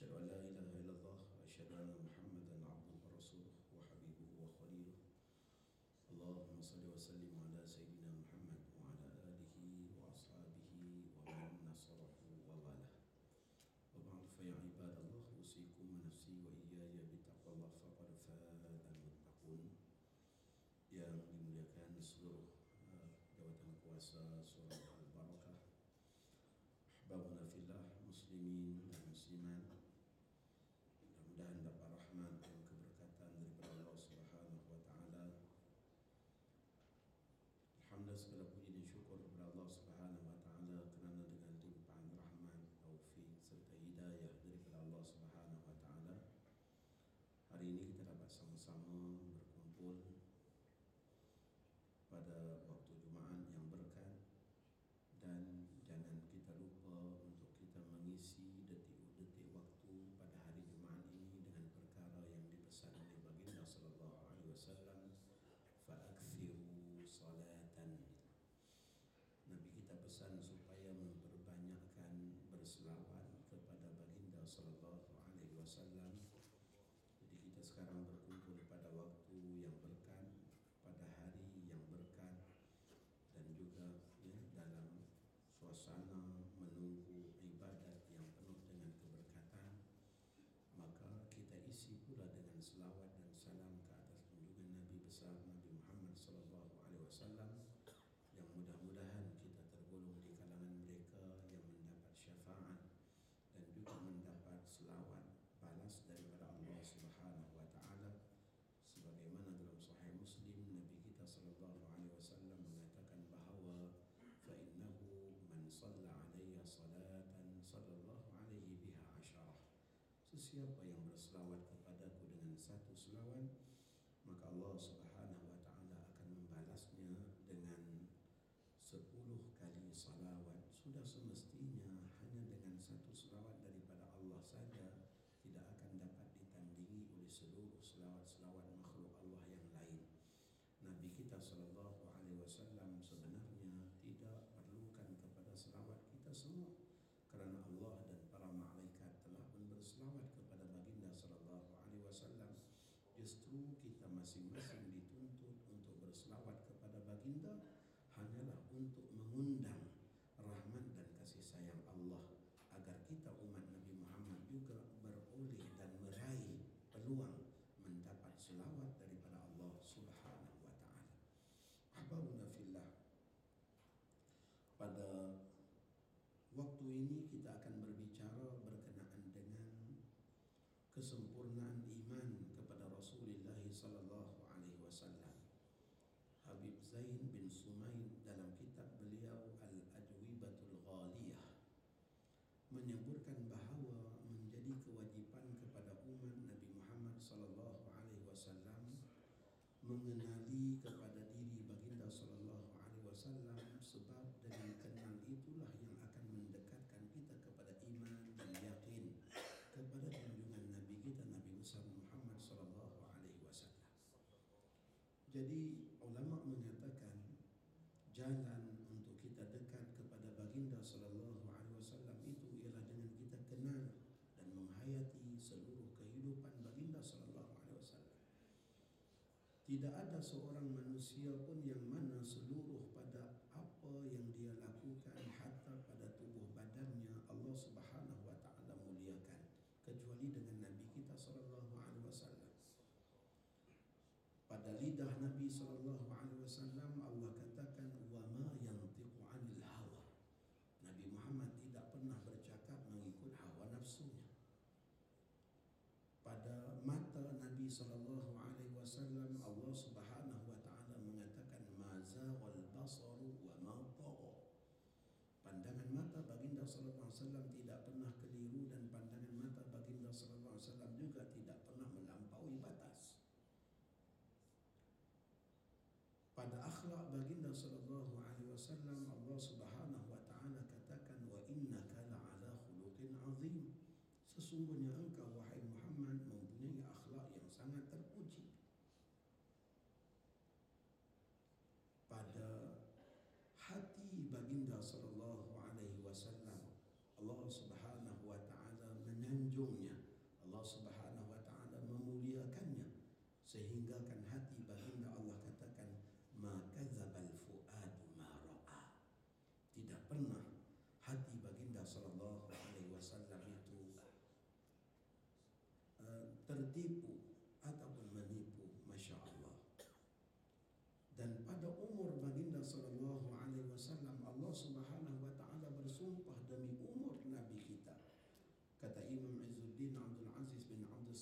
أشهد أن لا إله إلا الله وأشهد أن محمدا عبده ورسوله وحبيبه وخليله. اللهم صل وسلم على سيدنا محمد وعلى آله وأصحابه ومن نصره ووالاه. وبعد فيا عباد الله أوصيكم ونفسي وإياي بتقوى الله فقد فاز المتقون. Yang dimuliakan seluruh jawatan kuasa surah Al-Barakah, ahbabuna fillah, muslimin dan muslimat, mudah-mudahan dapat rahmat dan keberkatan daripada Allah Subhanahu wa taala. Alhamdulillah, segala puji dan syukur kepada Allah Subhanahu wa taala kerana dengan limpahan rahmat, taufik serta hidayah daripada Allah Subhanahu wa taala, hari ini kita dapat sama-sama berkumpul pada waktu Jumaat yang berkat, dan jangan kita lupa untuk kita mengisi detik-detik waktu pada hari Jumaat ini dengan perkara yang dipesan oleh baginda sallallahu alaihi wasallam, fa'akthiru salatan. Nabi kita pesan supaya memperbanyakkan berselawat kepada baginda sallallahu alaihi wasallam. Jadi kita sekarang berkumpul pada waktu yang berkat, pada hari yang berkat, dan juga dalam suasana menunggu ibadat yang penuh dengan keberkatan, maka kita isi pula dengan selawat dan salam ke atas junjungan Nabi besar Nabi Muhammad sallallahu alaihi wasallam, yang mudah-mudahan kita tergolong di kalangan mereka yang mendapat syafaat dan juga mendapat selawat balas daripada Allah Subhanahu wa taala. Sebagaimana dalam Sahih Muslim, Nabi kita sallallahu alaihi wasallam mengatakan bahawa fa innahu man shalla alayya salatan sallallahu alaihi biha asyarah. Sesiapa yang berselawat kepadaku dengan satu selawat, maka Allah Subhanahu wa taala akan membalasnya dengan 10 kali salawat. Sudah semestinya hanya dengan satu selawat daripada Allah saja tidak akan dapat ditandingi oleh seluruh selawat-selawat makhluk Allah yang lain. Nabi kita sallallahu alaihi wasallam sebenarnya tidak perlukan kepada selawat kita semua, kerana Allah dan para malaikat telah pun berselawat kepada baginda sallallahu alaihi wasallam. Justru kita masing-masing dituntut untuk berselawat kepada baginda hanyalah untuk mengundang rahmat dan kasih sayang Allah, agar kita umat Nabi Muhammad juga beroleh dan meraih peluang mendapat selawat daripada Allah Subhanahu wa taala. Ahbabuna fillah, pada waktu ini kita akan berbicara berkenaan dengan kesempurnaan iman kepada Rasulullah sallallahu alaihi wasallam. Habib Zain bin Sumain dalam kitab beliau Al-Ajwibatul Ghaliyah menyebutkan bahawa menjadi kewajipan kepada umat Nabi Muhammad sallallahu alaihi wasallam mengenali kepada diri baginda sallallahu alaihi wasallam, sebab dengan kenal itulah yang akan mendekatkan kita kepada iman dan yakin kepada junjungan Nabi kita Nabi besar Muhammad sallallahu alaihi wasallam. Jadi ulama mengatakan jalan untuk kita dekat kepada baginda sallallahu alaihi wasallam itu ialah dengan kita kenal dan menghayati seluruh kehidupan baginda sallallahu alaihi wasallam. Tidak ada seorang manusia pun yang mana seluruh pada apa yang dia lakukan, hatta pada tubuh badannya, Allah Subhanahu wa taala muliakan, kecuali dengan Nabi kita sallallahu alaihi wasallam. Pada lidah Nabi sallallahu alaihi wasallam Allah katakan wa ma yantiqu 'anil hawa. Nabi Muhammad tidak pernah bercakap mengikut hawa nafsunya. Pada mata Nabi sallallahu alaihi wasallam Allah Subhanahu wa taala mengatakan ma zaghal basaru wa ma tagha. Pandangan mata baginda sallallahu alaihi wasallam tidak pernah keliru, dan pandangan mata baginda sallallahu alaihi wasallam juga tidak pernah melampaui batas. Pada akhlak baginda sallallahu alaihi wasallam Allah Subhanahu wa taala katakan wa innaka la'ala khuluqin azim. Sesungguhnya engkau wahai Muhammad mempunyai akhlak yang sangat terpuji. Pada hati baginda sallallahu alaihi wasallam Allah Subhanahu wa taala menyanjungnya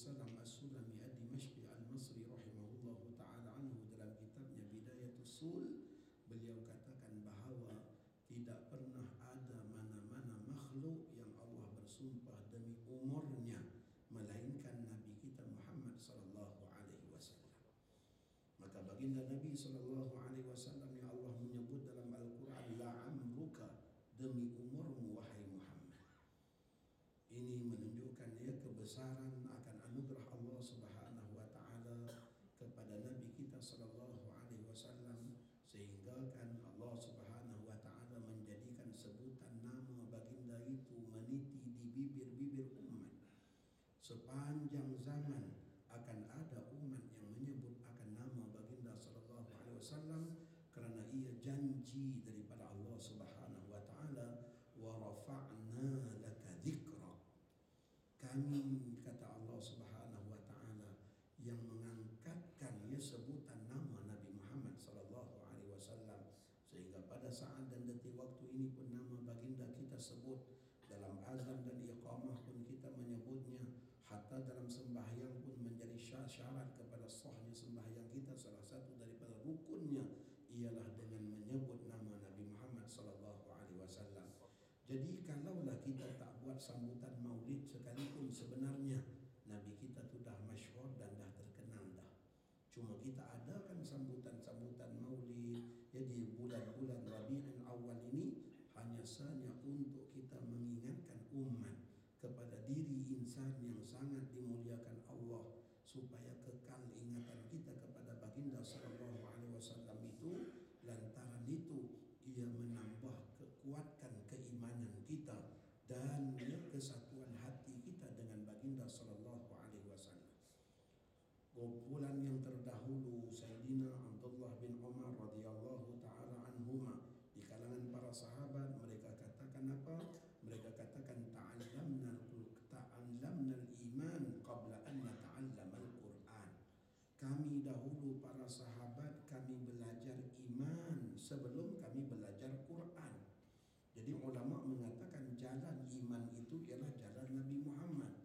Salam As-Sulami Ad-Dimashqi Al-Masri rahimahullahu ta'ala anhu dalam kitabnya Bidayatus Sul, beliau katakan bahawa tidak pernah ada mana-mana makhluk yang Allah bersumpah demi umurnya melainkan Nabi kita Muhammad sallallahu alaihi wasallam. Maka baginda Nabi sallallahu alaihi wasallam yang Allah menyebut dalam Al-Quran, la'amruka, demi umurmu wahai Muhammad. Ini menunjukkan kebesaran akan anugerah Allah Subhanahu wa taala kepada Nabi kita sallallahu alaihi wasallam, sehingga kan Allah Subhanahu wa taala menjadikan sebutan nama baginda itu meniti di bibir-bibir umat. Sepanjang zaman akan ada umat yang menyebut akan nama baginda sallallahu alaihi wasallam kerana ia janji daripada Allah Subhanahu wa taala, wa rafa'na laka dzikra. Kami, kata Allah Subhanahu wa taala, yang mengangkatkan sebutan nama Nabi Muhammad sallallahu alaihi wasallam, sehingga pada saat dan detik waktu ini pun nama baginda kita sebut. Dalam azan dan iqamah pun kita menyebutnya. Hatta dalam sembahyang pun menjadi syarat kepada sahnya sembahyang kita. Salah satu daripada rukunnya ialah dengan menyebut nama Nabi Muhammad sallallahu alaihi wasallam. Jadi kalaulah kita tak buat sambutan maulid sekalipun, sebenarnya Nabi kita tu dah masyhur dan dah terkenal dah. Cuma kita adakan sambutan-sambutan maulid di bulan-bulan Rabiul Awal ini hanya saja untuk kita mengingatkan umat kepada diri insan yang sangat dimuliakan Allah, supaya kekal ingatan kita kepada baginda sallallahu alaihi wasallam itu. Lantaran itu ia menambah kekuatan keimanan kita dan kesatuan hati kita dengan baginda sallallahu alaihi wasallam. Kumpulan yang terdahulu, Sayyidina Abdullah bin Umar radhiyallahu taala anhuma, di kalangan para sahabat, mereka katakan apa? Mereka katakan ta'allamna al-iman qabla an nata'allama al-Quran. Kami dahulu para sahabat, kami belajar iman sebelum kami belajar Quran. Jadi ulama mengatakan jalan iman itu ialah jalan Nabi Muhammad.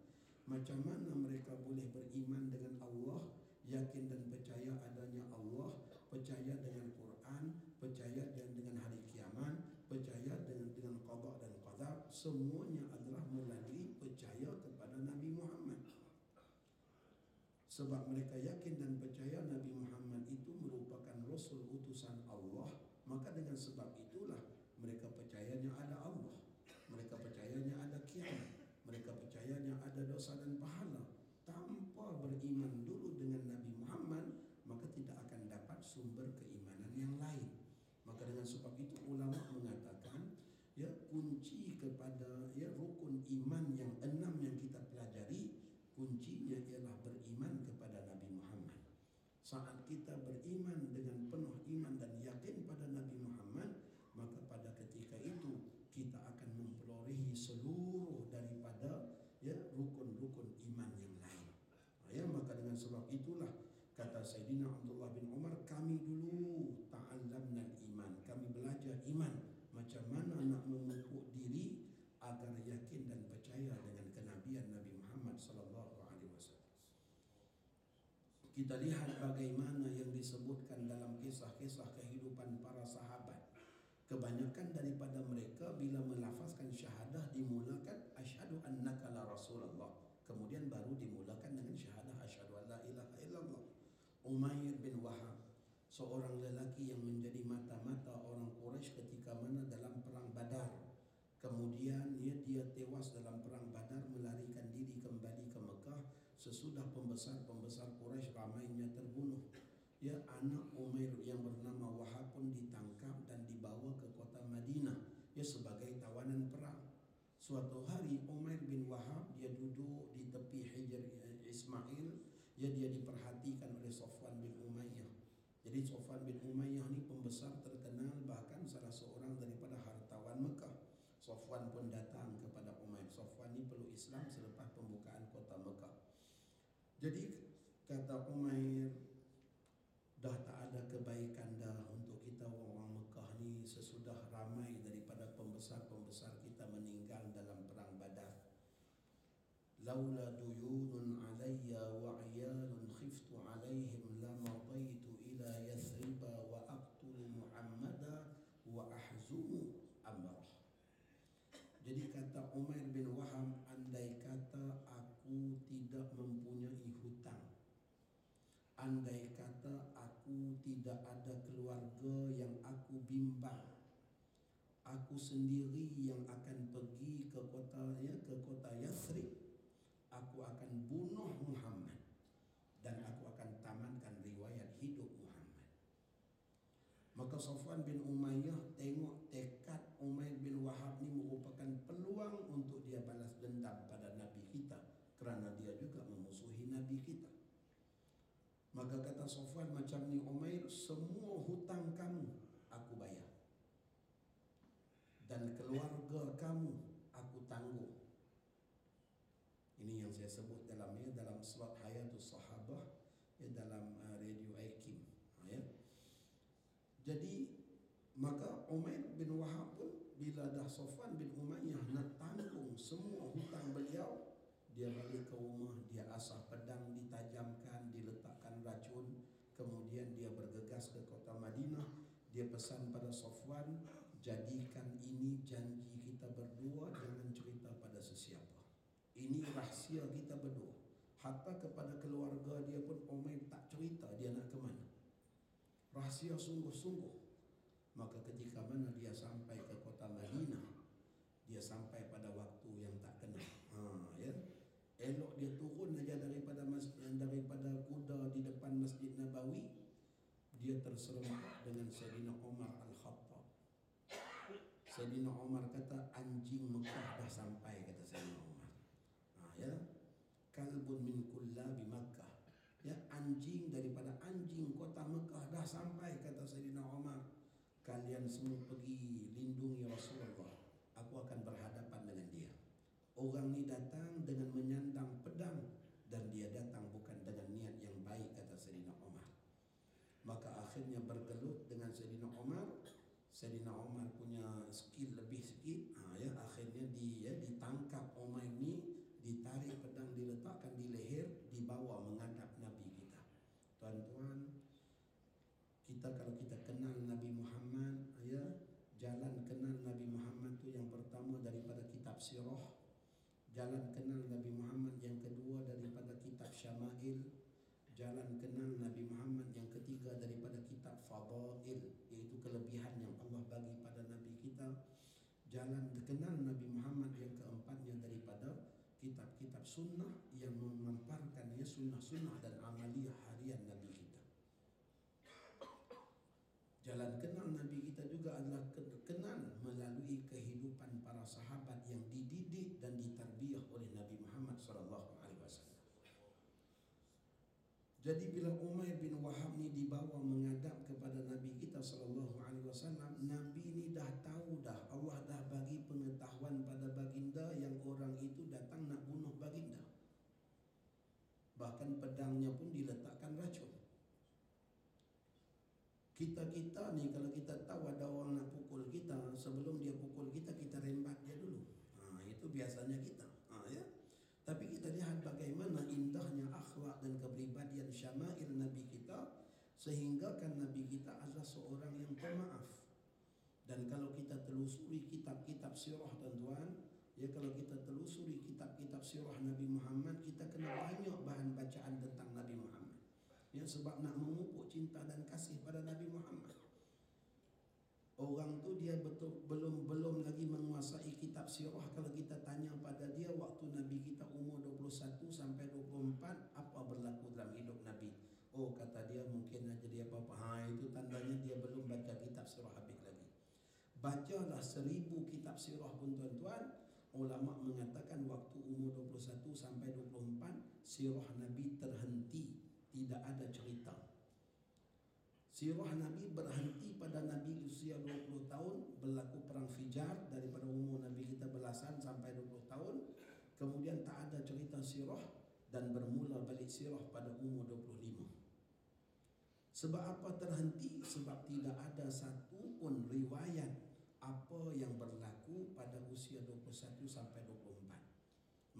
Macam mana mereka boleh beriman dengan Allah, yakin dan percaya adanya Allah, percaya dengan Quran, percaya dengan hari kiamat, percaya dengan qada dan qadar, semuanya adalah melalui percaya kepada Nabi Muhammad. Sebab mereka yakin dan percaya Nabi Muhammad itu merupakan Rasul utusan Allah, maka dengan sebab itulah mereka percayanya ada Allah, mereka percayanya ada kiamat, mereka percayanya ada dosa dan pahala. Tanpa beriman dulu dengan Nabi Muhammad, maka tidak akan dapat sumber keimanan yang lain. Maka dengan sebab itu ulama mengatakan kunci kepada rukun iman yang 6 yang kita pelajari, kuncinya ialah beriman kepada Nabi Muhammad. Saat kita beriman dengan penuh iman dan yakin pada Nabi Muhammad, maka pada ketika itu kita akan memperolehi seluruh daripada rukun-rukun iman yang lain. Maka dengan sebab itulah kata Sayyidina Abdullah bin Umar, kami dulu ta'allamna iman, kami belajar iman, macam mana nak memupuk diri agar yakin dan percaya dengan kenabian Nabi Muhammad sallallahu alaihi wasallam. Kita lihat bagaimana yang disebutkan dalam kisah-kisah kehidupan para sahabat. Kebanyakan daripada mereka bila melafazkan syahadah dimulakan asyhadu annaka la rasulullah, kemudian baru dimulakan dengan syahadah asyhadu an la ilaha illallah. Umair bin Wahab, seorang lelaki yang menjadi mata-mata orang Quraisy ketika mana dalam perang Badar. Kemudian dia tewas dalam perang Badar, melarikan diri kembali ke Mekah sesudah pembesar-pembesar Quraisy ramainya terbunuh. Anak Umair yang bernama Wahab pun ditangkap dan dibawa ke kota Madinah sebagai tawanan perang. Suatu hari Umair bin Wahab dia duduk di tepi Hijr Ismail, dia diperhatikan oleh Safwan bin Umayyah. Jadi Safwan bin Umayyah ni pembesar terkenal, bahkan salah seorang daripada hartawan Mekah. Safwan pun datang kepada Umair. Safwan ni peluk Islam selepas pembukaan kota Mekah. Jadi kata Umair, dah tak ada kebaikan dah untuk kita orang Mekah ni sesudah ramai daripada pembesar-pembesar kita meninggal dalam perang Badar. laula duyunun alayya wa iyalun khiftu alaihim lamadaitu ila yathriba wa aqtulu Muhammada wa ahzumu amrah. Jadi kata Umair bin Wahab, andai kata aku tidak mempunyai hutang, andai kata aku tidak ada keluarga yang aku bimbang, aku sendiri yang akan pergi ke kota Yathrib, aku akan bunuh Muhammad dan aku akan tamatkan riwayat hidup Muhammad. Maka Safwan bin Umayyah tengok tekad Umair bin Wahab ni merupakan peluang untuk dia balas dendam pada Nabi kita, kerana dia juga memusuhi Nabi kita. Maka kata Safwan macam ni, Umair, semua hutang kamu aku bayar, dan keluarga kamu aku tanggung. Ini yang saya sebut dalam slot Hayatus Sahabah, dalam radio Aikim, ya. Jadi maka Umair bin Wahab pun bila dah Safwan bin Umayyah nak tanggung semua hutang beliau, dia balik ke rumah, dia asah pedang ditajamkan, diletakkan racun, kemudian dia bergegas ke kota Madinah. Dia pesan pada Safwan, jadikan ini janji kita berdua, jangan cerita pada sesiapa. Ini rahsia kita berdua. Hatta kepada keluarga dia pun Umair tak cerita dia nak ke mana. Rahsia sungguh-sungguh. Maka ketika mana dia sampai ke kota Madinah, dia sampai pada waktu yang tak kena. Ya. Elok dia turun aja daripada kuda di depan Masjid Nabawi, dia terserempak dengan Sayyidina Umar Al-Khattab. Sayyidina Umar kata, anjing Mekah dah sampai, kata Sayyidina Umar. Ya. Kalbun min kullabi Makkah. Ya, anjing daripada anjing kota Mekah dah sampai, kata Sayyidina Umar. Kalian semua pergi lindungi Rasulullah, aku akan berhadapan dengan dia. Orang ni datang dengan menyandang pedang, dan dia datang bukan dengan niat yang baik, kata Sayyidina Umar. Maka akhirnya bergelut dengan Sayyidina Umar. Sayyidina Umar punya skill lebih sikit, ya, akhirnya ditangkap Umar ni, ditarik pedang, diletakkan di leher, dibawa menghadap Nabi kita. Tuan-tuan, kita kalau kita kenal Nabi Muhammad, ya, jalan kenal Nabi Muhammad tu yang pertama daripada kitab sirah, jalan kenal Nabi Muhammad yang kedua daripada kitab syama'il, jalan kenal Nabi Muhammad yang ketiga daripada kitab fadail, iaitu kelebihan yang Allah bagi pada Nabi kita, jalan kenal Nabi Muhammad yang keempatnya daripada kitab-kitab sunnah yang memamparkan sunnah-sunnah dan amaliyah harian Nabi kita. Jalan kenal Nabi kita juga adalah kenal melalui kehidupan para sahabat yang dididik dan ditarbiyah oleh Nabi Muhammad SAW. Jadi bila Umair bin Wahab ni dibawa menghadap kepada Nabi kita SAW, Nabi ni dah tahu dah, Allah dah bagi pengetahuan pada baginda yang orang itu datang nak bunuh baginda. Bahkan pedangnya pun diletakkan racun. Kita ni kalau kita tahu ada orang nak pukul kita, sebelum dia pukul kita, kita rembat dia dulu. Itu biasanya kita. Ya. Tapi kita lihat bagaimana indahnya akhlak dan kepribadian syama'il Nabi kita, sehingga kan Nabi kita adalah seorang yang pemaaf. Dan kalau kita telusuri kitab-kitab sirah, tuan-tuan, ya, kalau kita telusuri kitab-kitab sirah Nabi Muhammad, kita kena banyak bahan bacaan tentang Nabi Muhammad. Ya, sebab nak memupuk cinta dan kasih pada Nabi Muhammad. Orang tu dia betul belum lagi menguasai kitab sirah. Kalau kita tanya pada dia waktu Nabi kita umur 21 sampai 24, apa berlaku dalam hidup Nabi? Oh, kata dia mungkin aja dia apa-apa. Itu tandanya dia belum baca kitab sirah habis lagi. Bacalah 1000 kitab sirah pun, tuan-tuan, ulama mengatakan waktu umur 21 sampai 24 sirah Nabi terhenti, tidak ada cerita. Sirah Nabi berhenti pada Nabi usia 20 tahun, berlaku perang Fijar daripada umur Nabi kita belasan sampai 20 tahun. Kemudian tak ada cerita sirah dan bermula balik sirah pada umur 25. Sebab apa terhenti? Sebab tidak ada satu pun riwayat apa yang berlaku pada usia 21 sampai 24.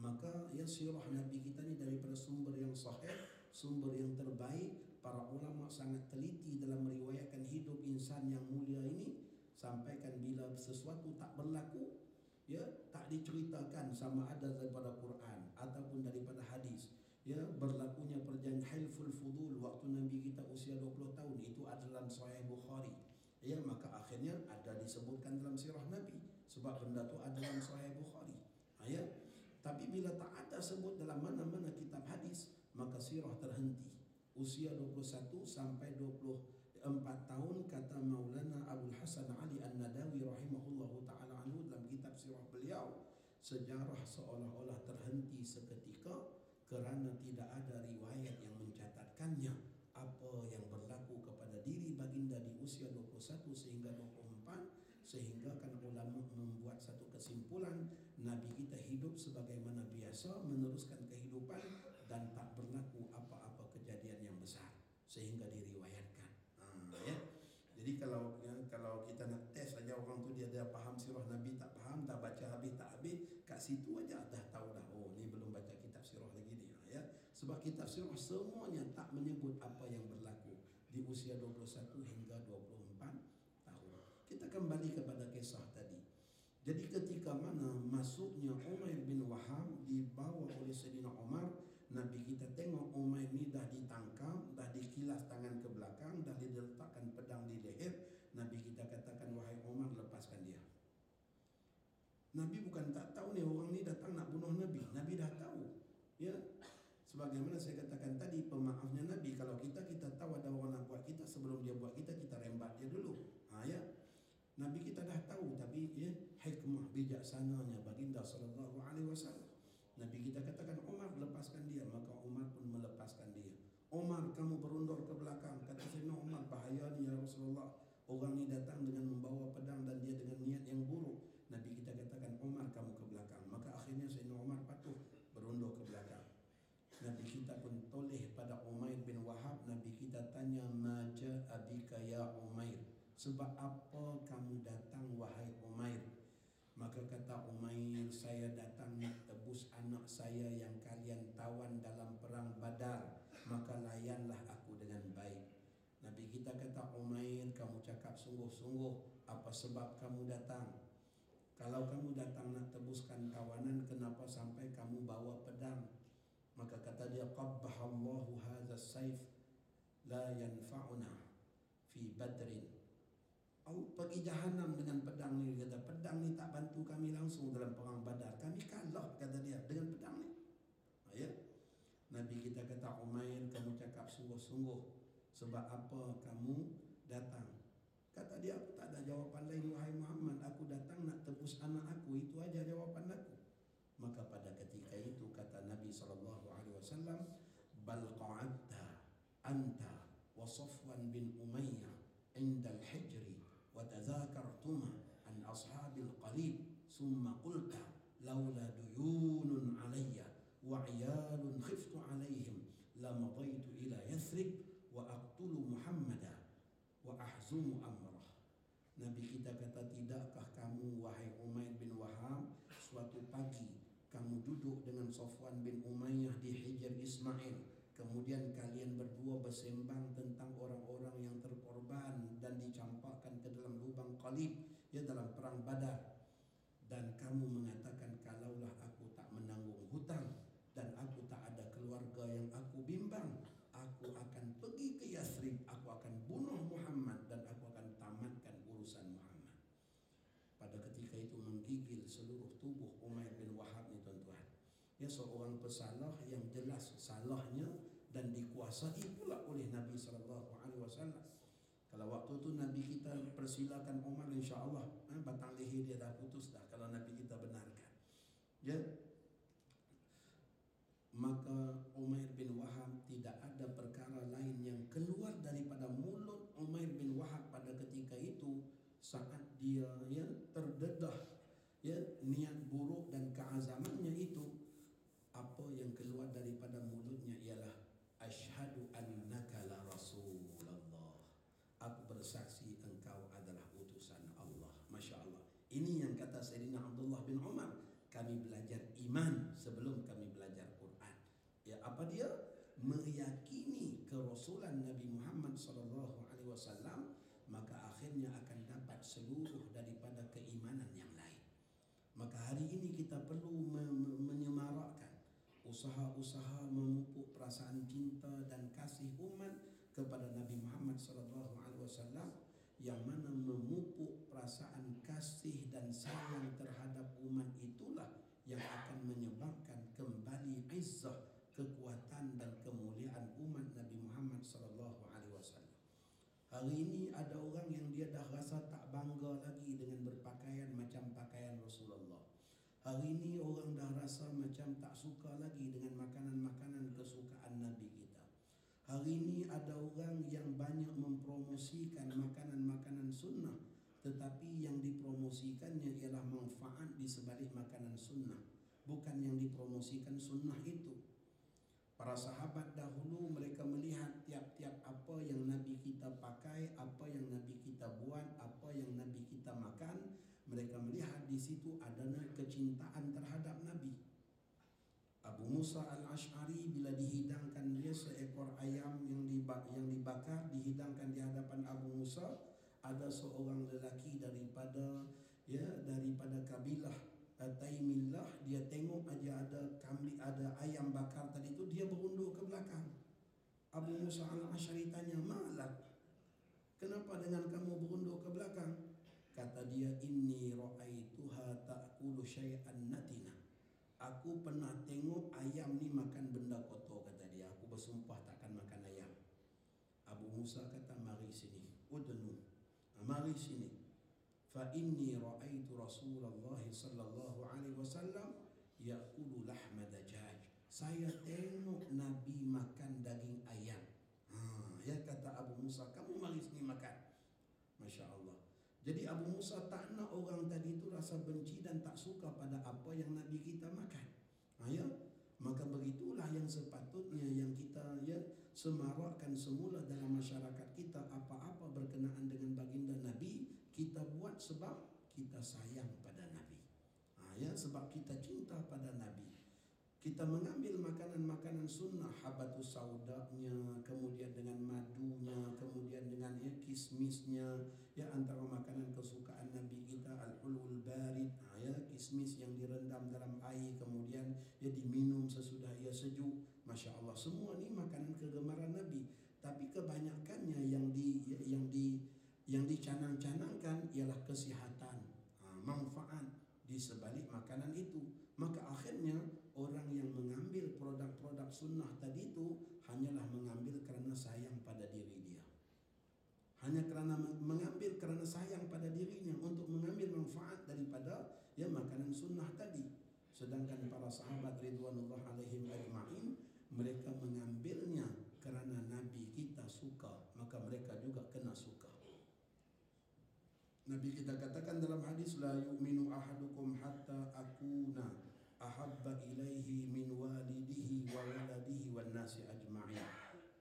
Maka ya sirah Nabi kita ni daripada sumber yang sahih, sumber yang terbaik. Para ulama sangat teliti dalam meriwayatkan hidup insan yang mulia ini, sampaikan bila sesuatu tak berlaku, ya tak diceritakan sama ada daripada Quran ataupun daripada hadis, ya berlakunya perjanjian Hilful Fudul waktu Nabi kita usia 20 tahun, itu adalah Sahih Bukhari, ya maka akhirnya ada disebutkan dalam sirah Nabi sebab benda tu ada dalam Sahih Bukhari, ya. Tapi bila tak ada sebut dalam mana-mana kitab hadis, maka sirah terhenti usia 21 sampai 24 tahun. Kata Maulana Abdul Hasan Ali An-Nadawi rahimahullahu ta'ala anhu dalam kitab sirah beliau, sejarah seolah-olah terhenti seketika kerana tidak ada riwayat yang mencatatkannya apa yang berlaku kepada diri baginda di usia 21 sehingga 24, sehingga kan ulama membuat satu kesimpulan, Nabi kita hidup sebagaimana biasa meneruskan kehidupan dan tak berlaku apa-apa kejadian yang besar sehingga diriwayatkan. Ya. Jadi kalau kita nak test saja orang tu dia faham sirah Nabi tak faham, dah baca habis tak habis, kat situ aja dah tahu dah, oh ni belum baca kitab sirah lagi ni, ya. Sebab kitab sirah semuanya tak menyebut apa yang berlaku di usia 21 hingga 24 tahun. Kita kembali kepada kisah tadi. Jadi ketika mana masuknya Umair bin Wahab dibawa oleh Sayyidina Umar, Nabi kita tengok Umair ni dah ditangkap, dah dikilas tangan ke belakang, dah diletakkan pedang di leher. Nabi kita katakan, wahai Umar, lepaskan dia. Nabi bukan tak tahu ni orang ni datang nak bunuh Nabi. Nabi dah tahu, ya. Sebagaimana saya katakan tadi, pemaafnya Nabi, kalau kita tahu ada orang nak buat kita, sebelum dia buat kita rembat dia dulu, ya. Nabi kita dah tahu, tapi ya, hikmah bijaksananya baginda sallallahu alaihi wasallam, Nabi kita katakan, Umar, lepaskan dia. Maka Umar pun melepaskan dia. Umar, kamu berundur ke belakang. Kata Sayyidina Umar, bahaya ni ya Rasulullah, orang ni datang dengan membawa pedang dan dia dengan niat yang buruk. Nabi kita katakan, Umar, kamu ke belakang. Maka akhirnya Sayyidina Umar patuh berundur ke belakang. Nabi kita pun toleh pada Umair bin Wahab. Nabi kita tanya, ma ja'a bika ya Umair, sebab apa kamu datang wahai Umair? Maka kata Umair, saya datang nak tebus anak saya yang kalian tawan dalam perang Badar, maka layanlah aku dengan baik. Nabi kita kata, Umair, kamu cakap sungguh-sungguh, apa sebab kamu datang? Kalau kamu datang nak tebuskan tawanan, kenapa sampai kamu bawa pedang? Maka kata dia, qabbahallahu hadha sayf la yanfa'una fi badrin. Pergi jahanam dengan pedang ni. Dia kata, pedang ni tak bantu kami langsung dalam perang Badar, kami kalah, kata dia, dengan pedang ni, ya. Nabi kita kata, Umair, kamu cakap sungguh-sungguh, sebab apa kamu datang? Kata dia, aku tak ada jawapan lain wahai Muhammad, aku datang nak tebus anak aku, itu aja jawapan aku. Maka pada ketika itu kata Nabi SAW, bal qa'adta anta wa Safwan bin Umayyah indal hijri wa tadhakartuma an ashabil qalib summa qulta laula duyunun alayya wa iyalun khiftu alayhim lamadaitu ila Yathrib wa aqtulu Muhammadan wa ahzumu amrah. Nabi kita kata, tidakkah kamu wahai Umair bin Wahab, suatu pagi kamu duduk dengan Safwan bin Umayyah di Hijr Ismail, kemudian kalian berdua bersembang tentang orang-orang yang terkorban dan dicampakkan ke dalam lubang Qalib, ya, dalam perang Badar. Dan kamu mengatakan, kalaulah aku tak menanggung hutang dan aku tak ada keluarga yang aku bimbang, aku akan pergi ke Yathrib, aku akan bunuh Muhammad dan aku akan tamatkan urusan Muhammad. Pada ketika itu menggigil seluruh tubuh Umair bin Wahab ni, tuan-tuan. Ya, seorang pesalah yang jelas salahnya dan dikuasai pula oleh Nabi SAW. Kalau waktu tu Nabi kita persilakan Umar, insya-Allah batang leher dia dah putus dah kalau Nabi kita benarkan. Ya. Maka Umair bin Wahab, tidak ada perkara lain yang keluar daripada mulut Umair bin Wahab pada ketika itu, saat dia terdedah niat buruk dan keazamannya itu, apa yang keluar daripada mulutnya ialah asyhadu annaka la rasulullah, aku bersaksi engkau adalah utusan Allah. Masya Allah. Ini yang kata Sayyidina Abdullah bin Umar, kami belajar iman sebelum kami belajar Quran. Ya, apa dia? Meyakini kerasulan Nabi Muhammad sallallahu alaihi wasallam, maka akhirnya akan dapat seluruh daripada keimanan yang lain. Maka hari ini kita perlu menyemarakkan usaha-usaha memupuk perasaan cinta dan kasih umat kepada Nabi Muhammad sallallahu alaihi wasallam, yang mana memupuk perasaan kasih dan sayang terhadap umat itulah yang akan menyebabkan kembali izzah, kekuatan dan kemuliaan umat Nabi Muhammad sallallahu alaihi wasallam. Hari ini ada orang yang dia dah rasa tak bangga lagi dengan berpakaian macam pakaian Rasulullah. Hari ini orang dah rasa macam tak suka lagi dengan makanan-makanan kesukaan Nabi kita. Hari ini ada orang yang banyak mempromosikan makanan-makanan sunnah, tetapi yang dipromosikannya ialah manfaat di sebalik makanan sunnah, bukan yang dipromosikan sunnah itu. Para sahabat dahulu mereka melihat tiap-tiap apa yang Nabi kita pakai, apa yang Nabi kita buat, apa yang Nabi kita makan, mereka melihat di situ adanya kecintaan terhadap Nabi. Abu Musa al-Ash'ari bila dihidangkan dia seekor ayam yang dibakar, dihidangkan di hadapan Abu Musa, ada seorang lelaki daripada kabilah Taimillah, dia tengok aja ada ayam bakar tadi itu, dia berundur ke belakang. Abu Musa al-Ash'ari tanya, "Malak? Kenapa dengan kamu berundur ke belakang?" Kata dia, "Inni ra'aituha ta'kulu syai'an natina." Aku pernah tengok ayam ni makan benda kotor, kata dia. Aku bersumpah takkan makan ayam. Abu Musa kata, "Mari sini, udnu, mari sini. Fa inni ra'aitu Rasulullah sallallahu alaihi wasallam ya'kulu lahma dajaj." Saya tengok Nabi makan daging ayam. Ya kata Abu Musa, "Kamu mari sini makan." Masya Allah. Jadi Abu Musa tak nak orang tadi itu rasa benci dan tak suka pada apa yang Nabi kita makan. Ya, maka begitulah yang sepatutnya yang kita semarakkan semula dalam masyarakat kita. Apa-apa berkenaan dengan baginda Nabi, kita buat sebab kita sayang pada Nabi. Sebab kita cinta pada Nabi. Kita mengambil makanan-makanan sunnah, habatus saudanya, kemudian dengan madunya, kemudian dengan kismisnya, antara makanan kesukaan Nabi kita, al-hulul barid, kismis yang direndam dalam air, kemudian diminum sesudah ia sejuk. Masya Allah, semua ni makanan kegemaran Nabi. Tapi kebanyakannya yang dicanang-canangkan ialah kesihatan, manfaat di sebalik makanan itu. Maka akhirnya orang yang mengambil produk-produk sunnah tadi itu hanyalah mengambil kerana sayang pada diri dia. Hanya kerana mengambil kerana sayang pada dirinya untuk mengambil manfaat daripada makanan sunnah tadi. Sedangkan para sahabat ridwanullah alaihim ajma'in, mereka mengambilnya kerana Nabi kita suka, maka mereka juga kena suka. Nabi kita katakan dalam hadis, "La yu'minu ahadukum hatta akuna ahabba ilaihi min walidihi wa waladihi wan nasi ajma'in."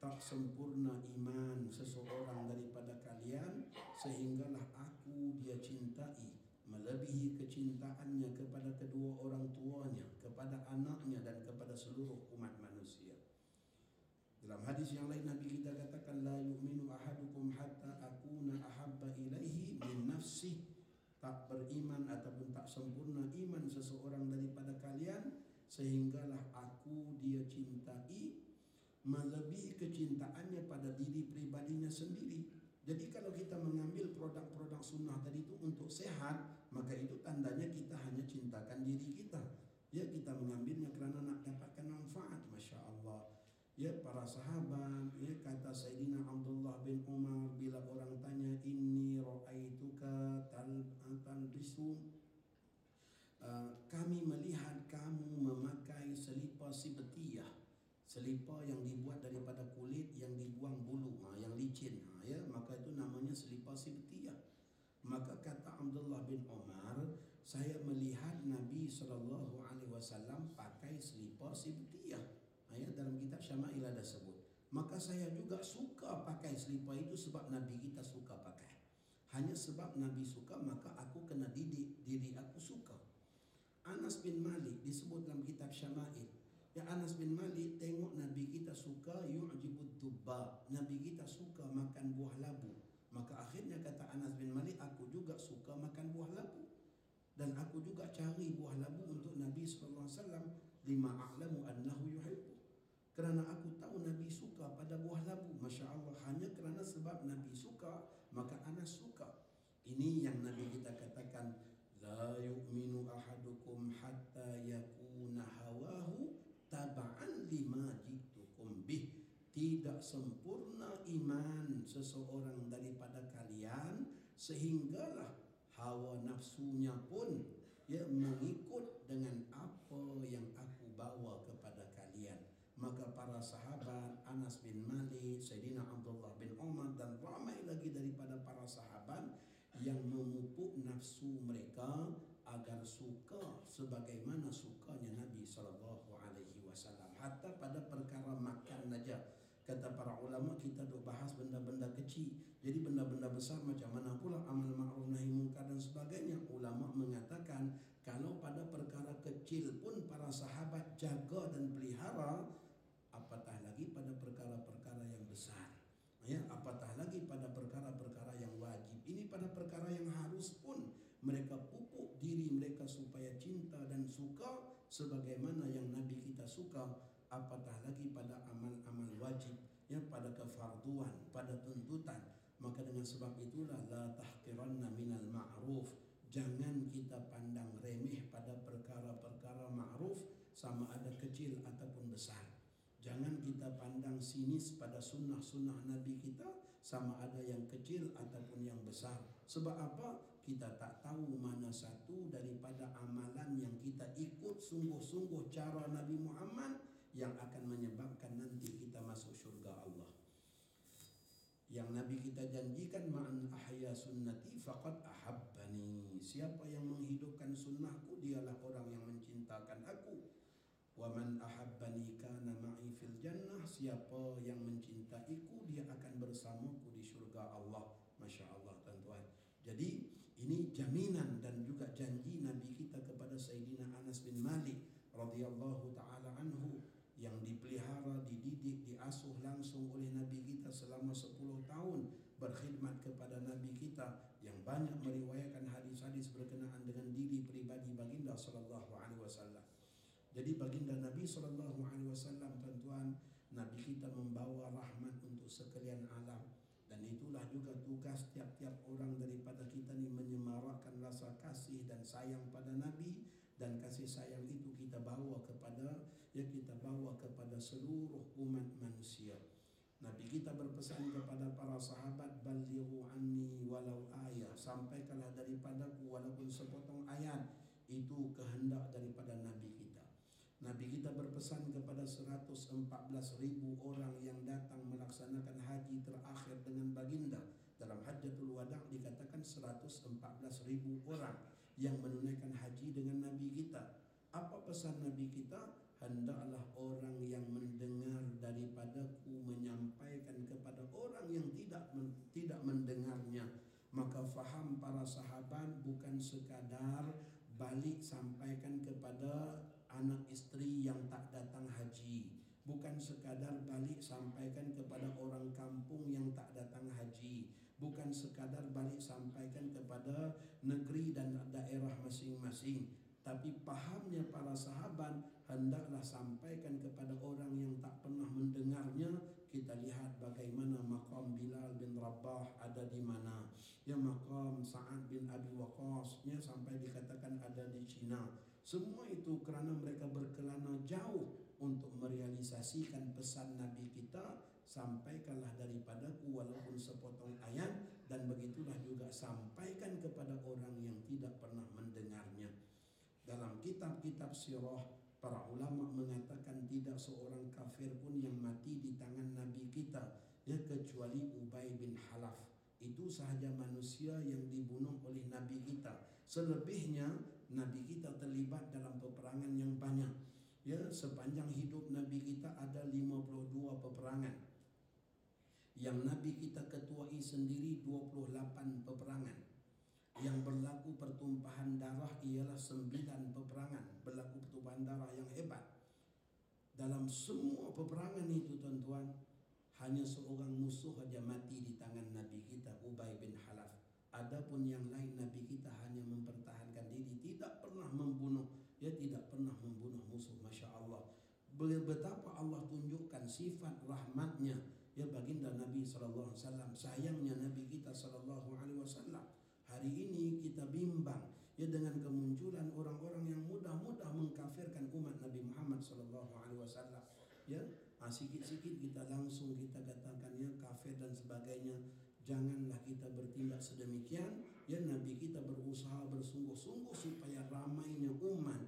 Tak sempurna iman seseorang daripada kalian sehinggalah aku dia cintai melebihi kecintaannya kepada kedua orang tuanya, kepada anaknya dan kepada seluruh umat manusia. Dalam hadis yang lain Nabi kita katakan, "La yu'minu ahadukum hatta akuna ahabba ilaihi min nafsi." Tak beriman ataupun tak sempurna iman seseorang daripada kalian sehinggalah aku dia cintai melebihi kecintaannya pada diri pribadinya sendiri. Jadi kalau kita mengambil produk-produk sunnah tadi itu untuk sehat, maka itu tandanya kita hanya cintakan diri kita. Kita mengambilnya kerana nak dapatkan manfaat. Masya Allah. Para sahabat, kata Sayyidina Abdullah bin Umar bila orang tanya, "Inni ra'aituka talbisu," kami melihat kamu memakai selipar sibtiyah, selipar yang dibuat daripada kulit yang dibuang bulu, yang licin, maka itu namanya selipar sibtiyah. Maka kata Abdullah bin Umar, saya melihat Nabi SAW pakai selipar sibtiyah. Dalam kitab Syama'il ada sebut. Maka saya juga suka pakai selipar itu sebab Nabi kita suka pakai. Hanya sebab Nabi suka, maka aku kena didik diri aku suka. Anas bin Malik disebut dalam kitab Syama'il. Ya, Anas bin Malik tengok Nabi kita suka yu'jibud dubba, Nabi kita suka makan buah labu. Maka akhirnya kata Anas bin Malik, aku juga suka makan buah labu, dan aku juga cari buah labu untuk Nabi SAW. Lima a'lamu annahu yuhibbu, kerana aku tahu Nabi suka pada buah labu. Masya Allah, hanya kerana sebab Nabi suka, maka Anas suka. Ini yang Nabi kita katakan, la yu'minu ahadukum hatta yakuna hawahu taba'an lima jitukum bih. Tidak sempurna iman seseorang daripada kalian sehinggalah hawa nafsunya pun mengikut dengan apa yang aku bawa kepada kalian. Maka para sahabat, Anas bin Malik, Sayyidina Abdullah bin Umar, dan ramai lagi daripada para sahabat yang memupuk nafsu mereka agar suka sebagaimana sukanya Nabi SAW. Hatta pada perkara makan saja, kata para ulama, kita duk bahas benda-benda kecil, jadi benda-benda besar macam mana pula amal ma'ruf nahi munkar dan sebagainya. Ulama mengatakan kalau pada perkara kecil pun para sahabat jaga dan pelihara, apatah lagi pada perkara-perkara yang besar, ya, apatah lagi pada perkara-perkara yang wajib. Ini pada perkara yang harus pun mereka pupuk diri mereka supaya cinta dan suka sebagaimana yang Nabi kita suka. Apatah lagi pada amal-amal wajib, ya, pada kefarduan, pada tuntutan. Maka dengan sebab itulah la tahqiranna minal ma'ruf, jangan kita pandang remeh pada perkara-perkara ma'ruf, sama ada kecil ataupun besar. Jangan kita pandang sinis pada sunnah-sunnah Nabi kita, sama ada yang kecil ataupun yang besar. Sebab apa? Kita tak tahu mana satu daripada amalan yang kita ikut sungguh-sungguh cara Nabi Muhammad yang akan menyebabkan nanti kita masuk syurga Allah. Yang Nabi kita janjikan, ma'an ahya sunnati faqad ahabbani, siapa yang menghidupkan sunnahku dialah orang yang mencintakan aku. Wa man ahabbani kana ma'i fil jannah, siapa yang mencintaiku dia akan bersamaku di syurga Allah. Masya Allah, tuan-tuan. Jadi ini jaminan dan juga janji Nabi kita kepada Sayyidina Anas bin Malik radhiyallahu ta'ala anhu, yang dipelihara, dididik, diasuh langsung oleh Nabi kita selama 10 tahun berkhidmat kepada Nabi kita, yang banyak meriwayatkan hadis-hadis berkenaan dengan diri pribadi baginda sallallahu alaihi wasallam. Jadi baginda Nabi sallallahu alaihi wasallam, tuan-tuan, Nabi kita membawa rahmat untuk sekalian alam, dan itulah juga tugas tiap-tiap orang daripada kita ni, menyemarakkan rasa kasih dan sayang pada Nabi. Dan kasih sayang itu kita bawa kepada seluruh umat manusia. Nabi kita berpesan kepada para sahabat, balighu anni walau ayat, sampaikanlah daripadaku walaupun sepotong ayat. Itu kehendak daripada Nabi kita. Nabi kita berpesan kepada 114,000 orang yang datang melaksanakan haji terakhir dengan baginda. Dalam Hajjatul Wada' dikatakan 114,000 orang yang menunaikan haji dengan Nabi kita. Apa pesan Nabi kita? Hendaklah orang yang mendengar daripadaku menyampaikan kepada orang yang tidak mendengarnya. Maka faham para sahabat bukan sekadar balik sampaikan kepada anak isteri yang tak datang haji, bukan sekadar balik sampaikan kepada orang kampung yang tak datang haji, bukan sekadar balik sampaikan kepada negeri dan daerah masing-masing. Tapi pahamnya para sahabat, hendaklah sampaikan kepada orang yang tak pernah mendengarnya. Kita lihat bagaimana maqam Bilal bin Rabah ada di mana, ya, maqam Sa'ad bin Abi Waqqas, ya, sampai dikatakan ada di Cina. Semua itu kerana mereka berkelana jauh untuk merealisasikan pesan Nabi kita. Sampaikanlah daripadaku walaupun sepotong ayat, dan begitulah juga sampaikan kepada orang yang tidak pernah mendengarnya. Dalam kitab-kitab sirah, para ulama mengatakan tidak seorang kafir pun yang mati di tangan Nabi kita, ya, kecuali Ubay bin Halaf. Itu sahaja manusia yang dibunuh oleh Nabi kita. Selebihnya Nabi kita terlibat dalam peperangan yang banyak. Ya, sepanjang hidup Nabi kita ada 52 peperangan. Yang Nabi kita ketuai sendiri 28 peperangan. Yang berlaku pertumpahan darah ialah 9 peperangan. peperangan, berlaku pertumpahan darah yang hebat. Dalam semua peperangan itu tuan-tuan, hanya seorang musuh saja mati di tangan Nabi kita, Ubay bin Halaf. Adapun yang lain Nabi kita hanya mempertahankan diri, tidak pernah membunuh, tidak pernah membunuh musuh. Masya Allah. Betapa Allah tunjukkan sifat rahmatnya baginda Nabi SAW. Sayangnya Nabi kita SAW. Hari ini kita bimbang dengan kemunculan orang-orang yang mudah-mudah mengkafirkan umat Nabi Muhammad SAW. Sikit-sikit kita langsung kita katakan kafir dan sebagainya. Janganlah kita bertindak sedemikian. Nabi kita berusaha bersungguh-sungguh supaya ramainya umat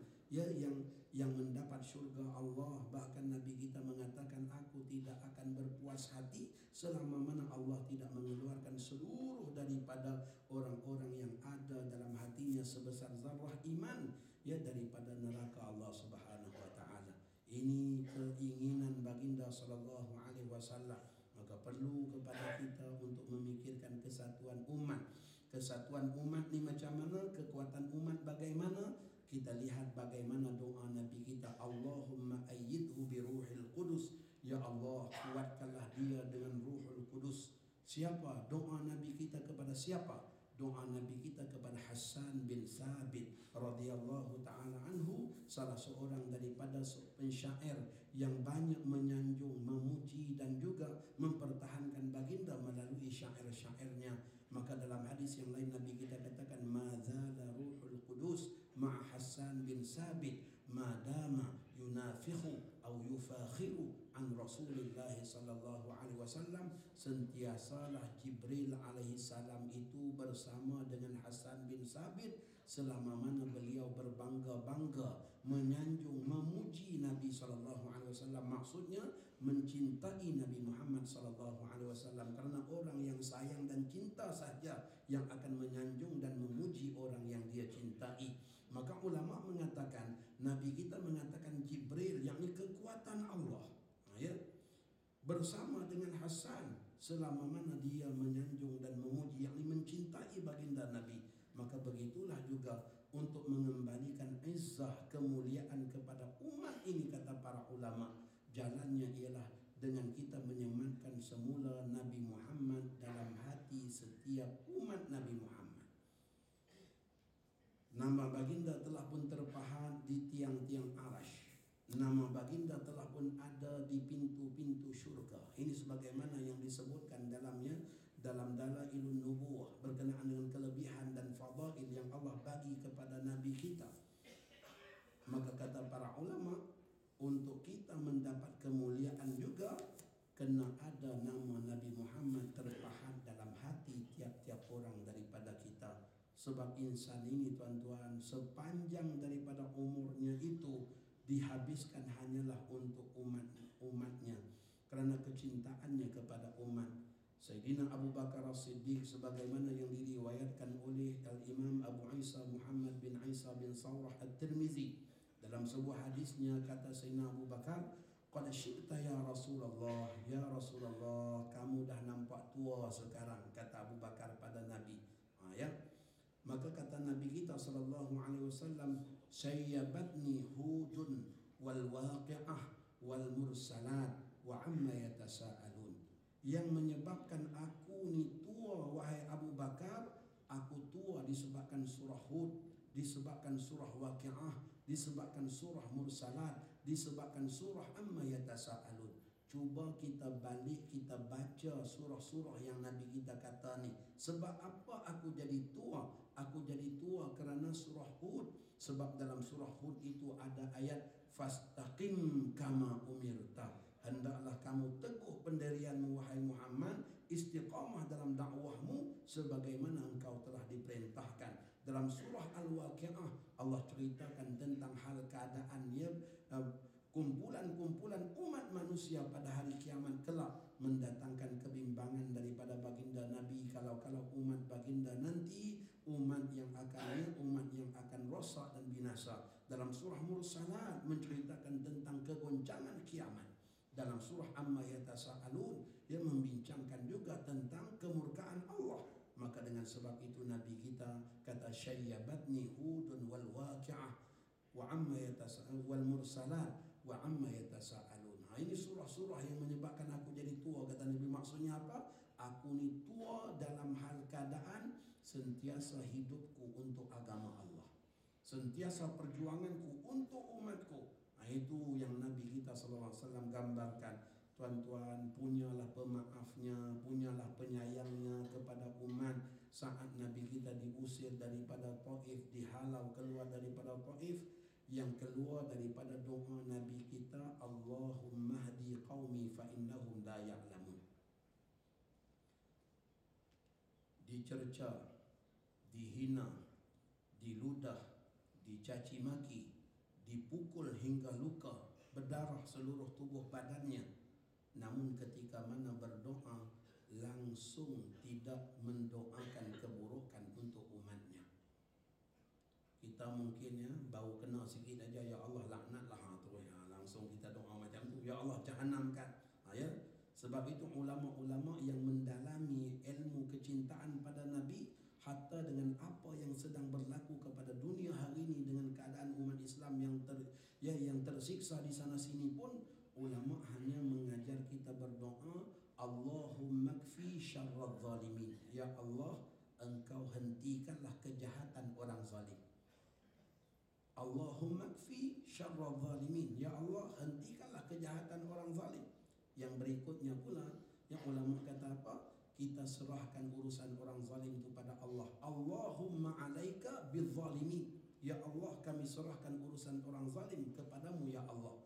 yang mendapat syurga Allah. Bahkan Nabi kita mengatakan, aku tidak akan berpuas hati selama mana Allah tidak mengeluarkan seluruh daripada orang-orang yang ada dalam hatinya sebesar zarrah iman daripada neraka Allah Subhanahu wa taala. Ini keinginan baginda sallallahu alaihi wasallam. Maka perlu kepada kita untuk memikirkan kesatuan umat. Kesatuan umat ni macam mana? Kekuatan umat bagaimana? Kita lihat bagaimana doa Nabi kita, Allahumma ayyidhu bi ruhil qudus. Ya Allah, kuatkanlah dia dengan ruhul qudus. Siapa? Doa Nabi kita kepada siapa? Doa Nabi kita kepada Hassan bin Thabit radhiyallahu ta'ala anhu, salah seorang daripada pensyair yang banyak menyanjung, memuji dan juga mempertahankan baginda melalui syair-syairnya. Maka dalam hadis yang lain Nabi kita katakan, madzala ruhul qudus ma'a Hassan bin Thabit madama yunafikhu atau yufakhiru an Rasulullah sallallahu alaihi wasallam. Sentiasalah Jibril alaihi salam itu bersama dengan Hassan bin Thabit selama mana beliau berbangga-bangga, menyanjung, memuji Nabi sallallahu alaihi wasallam. Maksudnya mencintai Nabi Muhammad sallallahu alaihi wasallam, karena orang yang sayang dan cinta saja yang akan menyanjung dan memuji orang yang dia cintai. Maka ulama mengatakan, Nabi kita mengatakan Jibril, yakni kekuatan Allah, bersama dengan Hasan selama mana dia menyanjung dan memuji, yakni mencintai baginda Nabi. Maka begitulah juga untuk mengembalikan izzah, kemuliaan kepada umat ini, kata para ulama, jalannya ialah dengan kita menyematkan semula Nabi Muhammad dalam hati setiap umat Nabi Muhammad. Nama baginda telah pun terpahat di tiang-tiang arash. Nama baginda telah pun ada di pintu-pintu syurga. Ini sebagaimana yang disebutkan dalamnya dalam Dalailun Nubuwah berkenaan dengan kelebihan dan fadail yang Allah bagi kepada Nabi kita. Maka kata para ulama, untuk kita mendapat kemuliaan juga kena ada nama Nabi Muhammad terpahat dalam hati tiap-tiap orang daripada kita. Sebab insan ini tuan-tuan, sepanjang daripada umurnya itu dihabiskan hanyalah untuk umatnya, kerana kecintaannya kepada umat. Sayyidina Abu Bakar As-Siddiq sebagaimana yang diriwayatkan oleh Al-Imam Abu Isa Muhammad bin Isa bin Sawrah At-Tirmizi, dalam sebuah hadisnya kata Sayyidina Abu Bakar, qad syi'ta ya Rasulullah, ya Rasulullah, kamu dah nampak tua sekarang, kata Abu Bakar pada Nabi. Maka kata Nabi kita sallallahu alaihi wasallam, sayyabatni hudun wal waqi'ah wal mursalat wa amma yatasaalun. Yang menyebabkan aku ni tua wahai Abu Bakar, aku tua disebabkan surah Hud, disebabkan surah Waqi'ah, disebabkan surah Mursalat, disebabkan surah Amma Yatasaalun. Cuba kita balik, kita baca surah-surah yang Nabi kita kata ni. Sebab apa aku jadi tua? Aku jadi tua kerana surah Hud. Sebab dalam surah Hud itu ada ayat fastaqim kama umirta. Hendaklah kamu teguh pendirianmu wahai Muhammad, istiqamah dalam dakwahmu sebagaimana engkau telah diperintahkan. Dalam surah Al-Waqi'ah Allah ceritakan tentang hal keadaannya, kumpulan-kumpulan umat manusia pada hari kiamat kelak mendatangkan kebimbangan daripada baginda Nabi. Kalau umat baginda nanti umat yang akan rosak dan binasa. Dalam surah Mursalat menceritakan tentang kegoncangan kiamat. Dalam surah Amma Yatasaalun dia membincangkan juga tentang kemurkaan Allah. Maka dengan sebab itu Nabi kita kata syayyabatni hudun wal waqi'ah, wa amma wal mursalat wa amma yatasaalun. Ini surah-surah yang menyebabkan aku jadi tua, kata Nabi. Maksudnya apa? Aku ni tua dalam hal keadaan sentiasa hidupku untuk agama Allah, sentiasa perjuanganku untuk umatku. Itu yang Nabi kita sallallahu alaihi wasallam gambarkan. Tuan-tuan, punyalah pemaafnya, punyalah penyayangnya kepada umat. Saat Nabi kita diusir daripada Taif, dihalau keluar daripada Taif, yang keluar daripada doa Nabi kita, Allahumma hdi qaumi fa innahum la ya'lamun. Dicerca, dihina, diludah, dicaci maki, dipukul hingga luka, berdarah seluruh tubuh badannya. Namun ketika mana berdoa, langsung tidak mendoakan keburukan untuk umatnya. Kita mungkin ya baru kena sikit aja, ya Allah laknatlah, terus ya, langsung kita doa macam tu, ya Allah jahanamkan. Ya. Sebab itu ulama-ulama yang mendalami ilmu kecintaan pada Nabi, hatta dengan apa yang sedang berlaku kepada dunia hari ini dengan keadaan umat Islam yang tersiksa di sana sini pun, ulama hanya mengajar kita berdoa, Allahumma kfi syarradh zalimin. Ya Allah, engkau hentikanlah kejahatan orang zalim. Allahumma kfi syarradh zalimin. Ya Allah, hentikanlah kejahatan orang zalim. Yang berikutnya pula, yang ulama kata apa? Kita serahkan urusan orang zalim itu pada Allah. Allahumma alaika bizzalimin. Ya Allah, kami serahkan urusan orang zalim kepadamu ya Allah.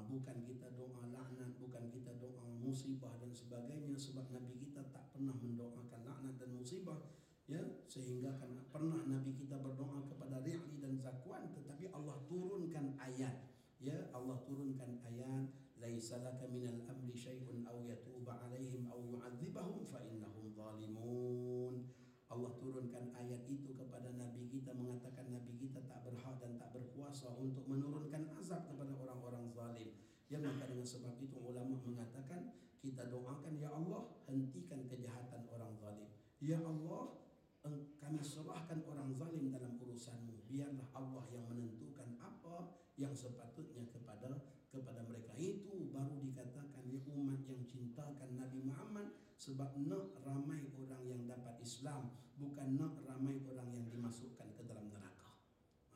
Bukan kita doa laknat, bukan kita doa musibah dan sebagainya, sebab Nabi kita tak pernah mendoakan laknat dan musibah, ya, sehingga kan pernah Nabi kita berdoa kepada Ri'li dan Zakwan, tetapi Allah turunkan ayat, ya, Allah turunkan ayat, laisa laka minal amri syai'un aw yatuba alaihim aw yu'adzibahum fa innahum zalimun. Allah turunkan ayat itu kepada Nabi kita, mengatakan Nabi kita tak berhak dan tak berkuasa untuk menurunkan azab kepada orang-orang zalim. Ya, maka dengan sebab itu ulama mengatakan kita doakan, ya Allah, hentikan kejahatan orang zalim. Ya Allah, kami serahkan orang zalim dalam urusanmu. Biarlah Allah yang menentukan apa yang sepatutnya kepada mereka. Itu baru dikatakan ya umat yang cintakan Nabi Muhammad, sebab nak ramai orang yang dapat Islam, bukan nak ramai orang yang dimasukkan ke dalam neraka.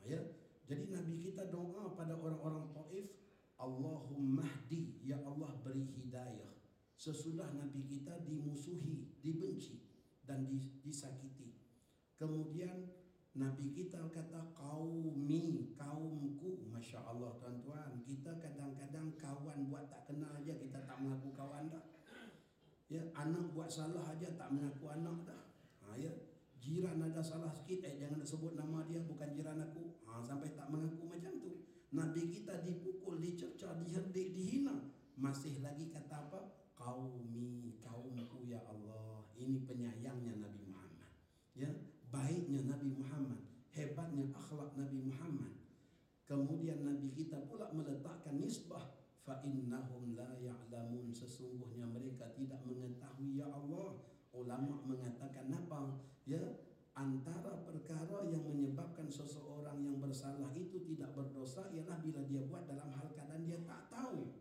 Ya, jadi Nabi kita doa pada orang-orang Taif, Allahumma hdi, ya Allah beri hidayah. Sesudah Nabi kita dimusuhi, dibenci dan disakiti. Kemudian Nabi kita kata qaumi, kaumku. Masya Allah tuan-tuan, kita kadang-kadang kawan buat tak kenal aja kita tak mengaku kawan dah. Ya, anak buat salah aja tak mengaku anak dah. Ya, jiran ada salah sikit, jangan sebut nama dia, bukan jiran aku. Sampai tak mengaku macam tu. Nabi kita dipukul, dicerca, diherdik, dihina, masih lagi kata apa? Qaumi, kaumku ya Allah. Ini penyayangnya Nabi Muhammad. Ya, baiknya Nabi Muhammad, hebatnya akhlak Nabi Muhammad. Kemudian Nabi kita pula meletakkan nisbah, fa innahum la ya'lamun, sesungguhnya mereka tidak mengetahui ya Allah. Ulama mengatakan apa? Ya, antara perkara yang menyebabkan seseorang yang bersalah itu tidak berdosa ialah bila dia buat dalam hal keadaan dia tak tahu.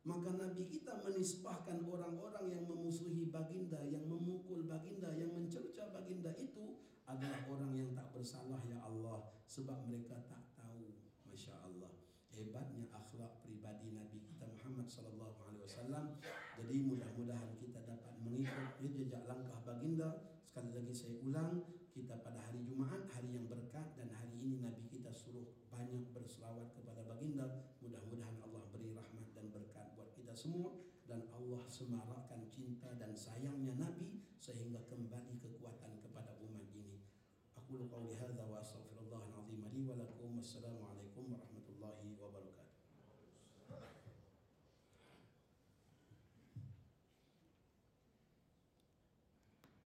Maka Nabi kita menisbahkan orang-orang yang memusuhi baginda, yang memukul baginda, yang mencerca baginda itu adalah orang yang tak bersalah ya Allah, sebab mereka tak tahu. Masya Allah, hebatnya akhlak pribadi Nabi kita Muhammad sallallahu alaihi wasallam. Jadi mudah-mudahan kita dapat mengikut jejak langkah baginda. Sekali lagi saya ulang, kita pada hari Jumaat, hari yang berkat, dan hari ini Nabi kita suruh banyak berselawat kepada baginda. Mudah-mudahan Allah beri rahmat dan berkat buat kita semua, dan Allah semarakkan cinta dan sayangnya Nabi sehingga kembali kekuatan kepada umat ini. Aku qawli hadza wa astaghfirullahal azim li wa lakum. Wassalamualaikum warahmatullahi wabarakatuh.